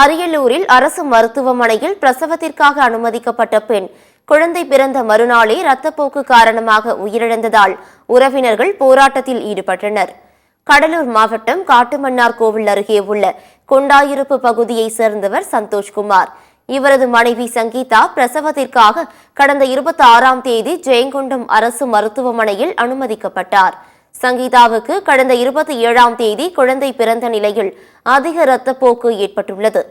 அரியலூரில் அரசு மருத்துவமனையில் பிரசவத்திற்காக அனுமதிக்கப்பட்ட பெண் குழந்தை பிறந்த மறுநாளே இரத்தப்போக்கு காரணமாக உயிரிழந்ததால் உறவினர்கள் போராட்டத்தில் ஈடுபட்டனர். கடலூர் மாவட்டம் காட்டுமன்னார் கோவில் அருகே உள்ள கொண்டாயிருப்பு பகுதியைச் சேர்ந்தவர் சந்தோஷ்குமார். இவரது மனைவி சங்கீதா பிரசவத்திற்காக கடந்த 26ஆம் தேதி ஜெயங்கொண்டம் அரசு மருத்துவமனையில் அனுமதிக்கப்பட்டார். சங்கீதாவுக்கு கடந்த 27ஆம் தேதி குழந்தை பிறந்த நிலையில் அதிக இரத்தப்போக்கு ஏற்பட்டுள்ளது.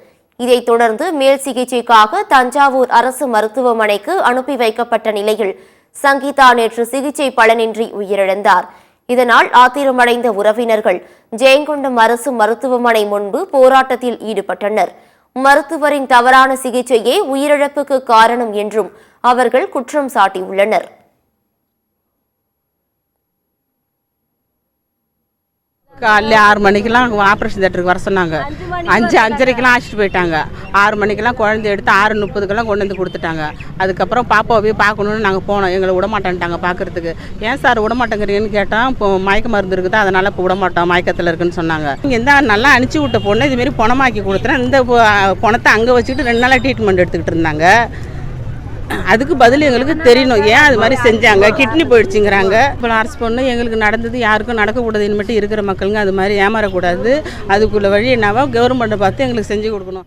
இதைத் தொடர்ந்து மேல் சிகிச்சைக்காக தஞ்சாவூர் அரசு மருத்துவமனைக்கு அனுப்பி வைக்கப்பட்ட நிலையில் சங்கீதா நேற்று சிகிச்சை பலனின்றி உயிரிழந்தார். இதனால் ஆத்திரமடைந்த உறவினர்கள் ஜெயங்கொண்டம் அரசு மருத்துவமனை முன்பு போராட்டத்தில் ஈடுபட்டனர். மருத்துவரின் தவறான சிகிச்சையே உயிரிழப்புக்கு காரணம் என்றும் அவர்கள் குற்றம் சாட்டியுள்ளனர். காலையில் 6 மணிக்கெல்லாம் ஆப்ரேஷன் தேட்டருக்கு வர சொன்னாங்க. 5:30க்கெல்லாம் அழைச்சிட்டு போயிட்டாங்க. 6 மணிக்கெல்லாம் குழந்தை எடுத்து 6:30க்கெல்லாம் கொண்டு வந்து கொடுத்துட்டாங்க. அதுக்கப்புறம் பாப்பாவை பார்க்கணுன்னு நாங்கள் போனோம். எங்களை விடமாட்டேன்ட்டாங்க பார்க்குறதுக்கு. ஏன் சார் விடமாட்டேங்கிறீங்கன்னு கேட்டால் இப்போ மயக்க மருந்து இருக்குது, அதனால் இப்போ விடமாட்டோம், மயக்கத்தில் இருக்குன்னு சொன்னாங்க. இங்கே இருந்தால் நல்லா அனுப்பிச்சி விட்ட பொண்ணு இதுமாரி பணமாக்கி கொடுத்துறேன். இந்த பணத்தை அங்கே வச்சுக்கிட்டு 2 நாளாக ட்ரீட்மெண்ட் எடுத்துக்கிட்டு இருந்தாங்க. அதுக்கு பதில் எங்களுக்கு தெரியணும், ஏன் அது மாதிரி செஞ்சாங்க. கிட்னி போயிடுச்சுங்கிறாங்க. இப்போ அரசு பொண்ணு எங்களுக்கு நடந்தது யாருக்கும் நடக்கக்கூடாதுன்னு மட்டும் இருக்கிற மக்களுங்க அது மாதிரி ஏமாறக்கூடாது. அதுக்குள்ள வழி என்னவோ கவர்மெண்ட்டை பார்த்து எங்களுக்கு செஞ்சு கொடுக்கணும்.